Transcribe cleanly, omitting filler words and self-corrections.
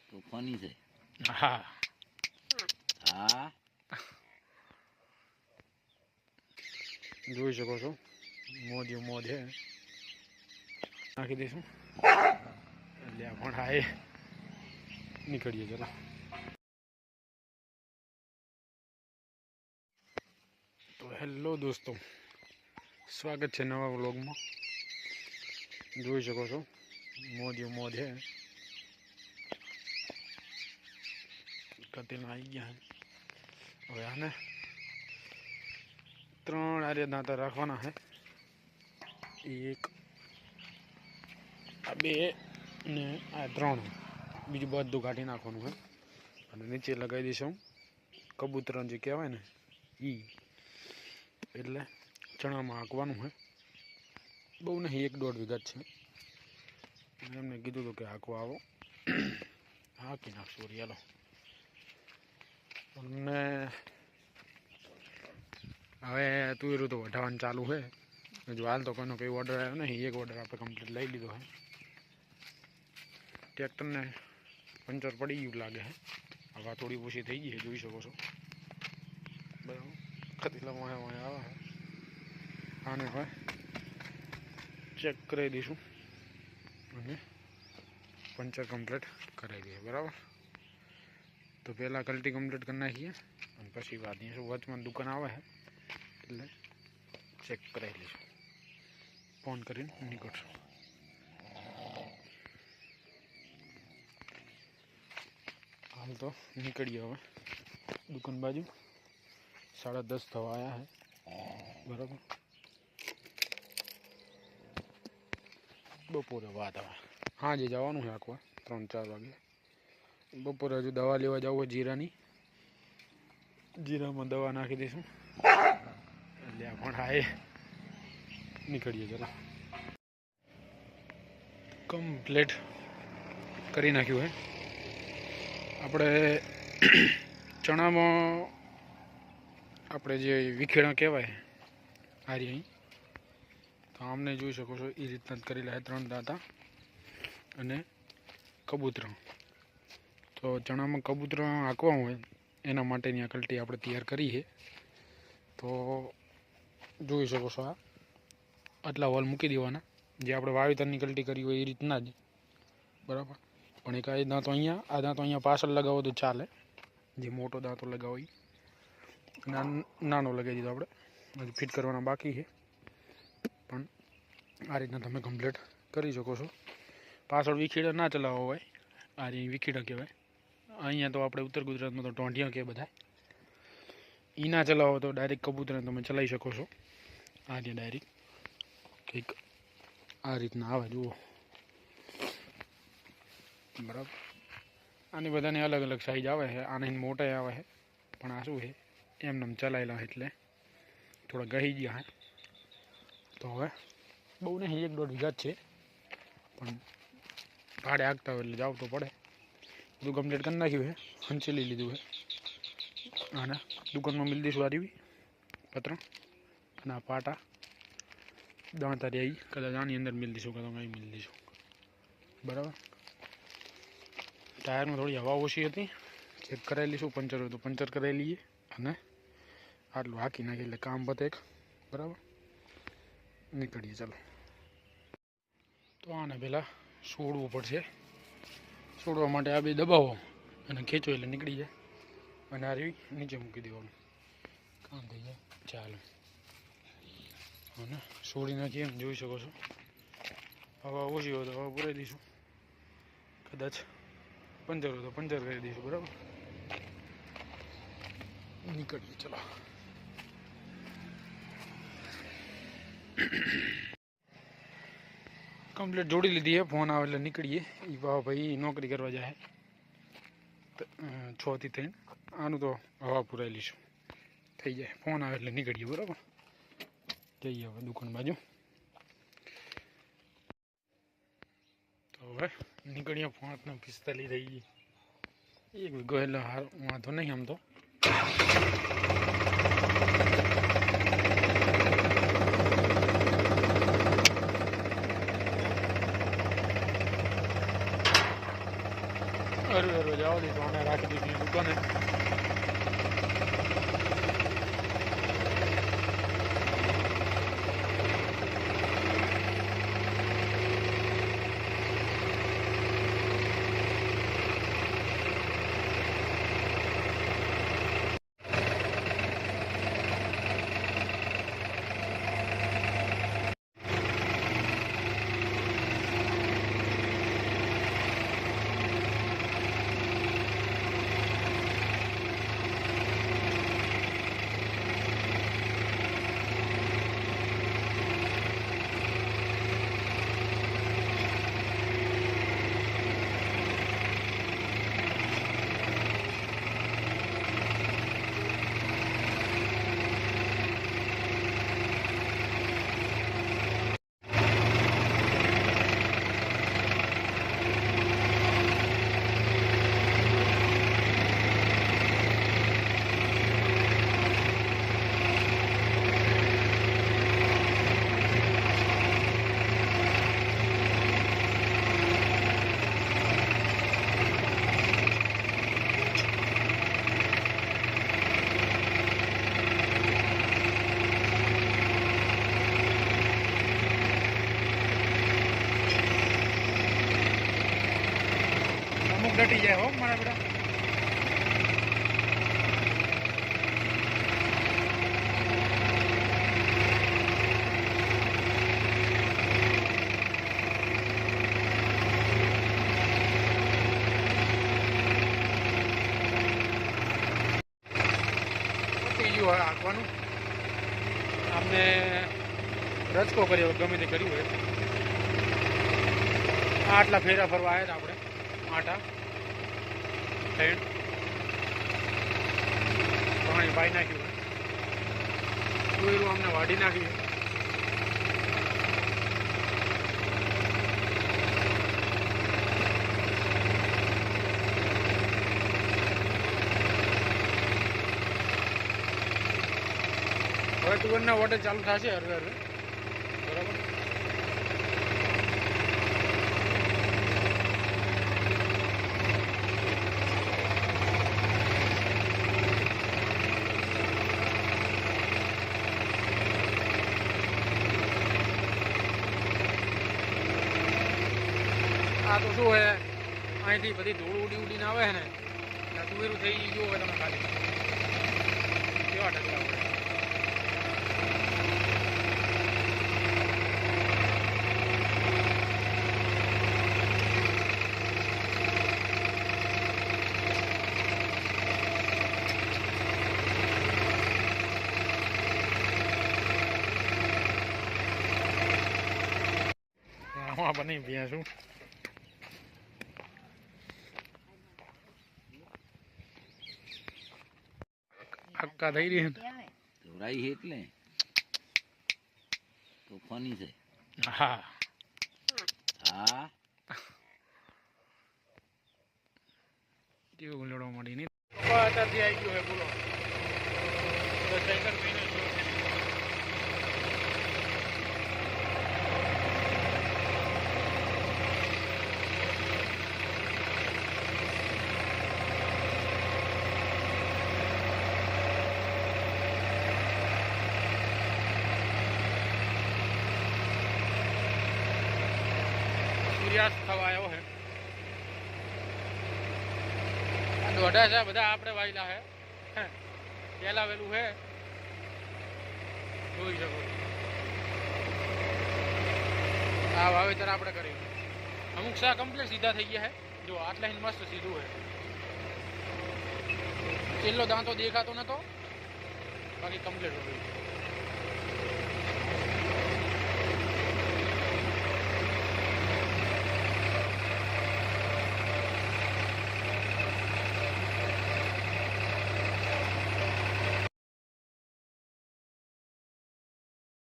તોફાની છે. હા હા જોઈ શકો છો મોજ મોજ હે નાખી દઈશું એટલે આ પણ આ નીકળીએ ચલો. તો હેલો દોસ્તો, સ્વાગત છે નવા વ્લોગમાં. જોઈ શકો છો મોજ મોજ હે કતીને આવી ગયા. હવે આને 3 આર્ય દાંતા રાખવાના છે. 1 આ 2 ને આ 3, બીજું બધું કાઢી નાખવાનું છે. અને નીચે લગાવી દઈશું કબૂતર જે કહેવાય ને એટલે ચણામાં હાંકવાનું છે. બહુ નહીં, 1-1.5 વીઘા છે. એમને કીધું હતું કે હાંકવા આવો, હાંકી નાખશું રિયાલો. અને હવે તુવેરું તો વઢાવાનું ચાલુ છે. જો હાલ તો કોઈનો કંઈ ઓર્ડર આવ્યો નહીં, 1 ઓર્ડર આપણે કમ્પ્લીટ લઈ લીધો છે. ટ્રેક્ટરને પંચર પડી ગયું લાગે છે. હવા થોડી ઓછી થઈ ગઈ છે, જોઈ શકો છો. બરાબર, ખતીલા વાયા વાયા આવે છે. આને હવે ચેક કરાવી દઈશું અને પંચર કમ્પ્લીટ કરાવી દઈએ. બરાબર, તો પહેલાં કલ્ટી કમ્પ્લીટ કરી નાખીએ અને પછી વાત અહીંયા વચમાં દુકાન આવે છે એટલે ચેક કરાવી લઈશું. ફોન કરીને નીકળશું. હાલ તો નીકળીએ હવે દુકાન બાજુ. 10:30 થવા આવ્યા છે. બરાબર, બપોરે વાત આવે. હા જે જવાનું છે આખવા 3-4 વાગે. બપોરે હજુ દવા લેવા જવું હોય જીરાની. જીરામાં દવા નાખી દઈશું એટલે આ પણ આ નીકળીએ ચલો. કમ્પ્લીટ કરી નાખ્યું હે આપણે. ચણામાં આપણે જે વિખેડા કહેવાય હારી અહીં, તો આમને જોઈ શકો છો એ રીતના જ કરેલા 3 દાંતા અને કબૂતરા. તો ચણામાં કબૂતરા હાંકવા હોય એના માટેની આ કલ્ટી આપણે તૈયાર કરી છે. તો જોઈ શકો છો આટલા હોલ મૂકી દેવાના, જે આપણે વાવેતરની કલ્ટી કરી હોય એ રીતના જ. બરાબર, પણ એક આ દાંતો અહીંયા, આ દાંતો અહીંયા પાછળ લગાવો તો ચાલે. જે મોટો દાંતો લગાવો એ નાનો લગાવી દીધો આપણે. હજી ફિટ કરવાના બાકી છે, પણ આ રીતના તમે કમ્પ્લીટ કરી શકો છો. પાછળ વિખેડા ના ચલાવવા હોય, આ જે વિખેડા કહેવાય. અહીંયા તો આપણે ઉત્તર ગુજરાતમાં તો ટોંઢિયા કહે બધા. એ ના ચલાવો તો ડાયરેક્ટ કબૂતરને તમે ચલાવી શકો છો. આ જે ડાયરેક્ટ કંઈક આ રીતના આવે, જુઓ. બરાબર, આની બધાની અલગ અલગ સાઈઝ આવે છે. આને મોટા આવે છે, પણ આ શું છે એમને ચલાવેલા એટલે થોડા ગહી ગયા છે. તો હવે બહુ નહીં, 1-1.5 વીઘા જ છે, પણ ભાડે આગતા હોય એટલે જવું તો પડે. બધું કમ્પ્લીટ કરી નાખ્યું છે, હંચેલી લીધું છે. અને દુકાનમાં મિલ દઈશું આ રીવી પતરા અને આ પાટા દાંતા રહ્યા કદાચ આની અંદર મિલ દઈશું, કદાચ અહીં મિલ દઈશું. બરાબર, ટાયરમાં થોડી હવા ઓછી હતી, ચેક કરાવી લઈશું. પંચર હોય તો પંચર કરાવી લઈએ અને આટલું હાંકી નાખીએ એટલે કામ પતે. બરાબર, નીકળીએ ચાલો. તો આને પહેલાં છોડવું પડશે. છોડવા માટે આ બે દબાવો અને ખેંચો એટલે નીકળી જાય. અને આ રીવી નીચે મૂકી દેવાનું, કામ થઈ જાય. ચાલો, અને છોડી નાખીએ એમ જોઈ શકો છો. હવા ઓછી હોય તો હવા પુરાઈ દઈશું, કદાચ પંચર હોય તો પંચર કરી દઈશું. બરાબર, નીકળીએ ચલો. કમ્પ્લીટ જોડી લીધી છે. ફોન આવે એટલે નીકળીએ. એ ભાઈ નોકરી કરવા જાય 6 થી 3. આનું તો હવા પુરાઈ લઈશું, થઈ જાય. ફોન આવે એટલે નીકળીએ. બરાબર, જઈએ હવે દુકાન બાજુ. તો હવે નીકળીએ. 5:45 થઈ ગઈ. 1 વીઘો એટલે વાંધો નહીં આમ તો. અરે જવા દીધું અમે રાખી દીધી દુકાને. ડટી જાય હો મારા બેટા. હાંકવાનું અમને રચકો કર્યો ગમે તે કર્યું હોય. આટલા ફેરા ફરવા આવ્યા હતા આપણે 8 પાણી પાઈ નાખ્યું. અમને વાઢી નાખ્યું. હવે તુવેરના વોટર ચાલુ થશે હરવે હરવે. બરાબર. આ તો શું હોય અહીંથી બધી ધૂળ ઉડીને આવે છે ને તુવેરું થઈ ગયું હોય. તમે ખાલી કેવા ટકલા હોય. બની ગયા છું. હક્કા થઈ રહી રાઈ એટલે તોફાની છે. હા હા કેવું લડવા મળી નહીં. અત્યારથી આવી ગયો હે બોલો. સૂર્યાસ્ત થવા આવ્યો છે. દોઢા છે બધા આપણે વાયલા છે. પેલા વેલું છે જોઈ શકો. આ વાવેતર આપણે કર્યું. અમુક શાક કમ્પ્લીટ સીધા થઈ ગયા છે. જો આટલા મસ્ત સીધું છે. છેલ્લો દાંતો દેખાતો નતો બાકી કમ્પ્લીટ હોય.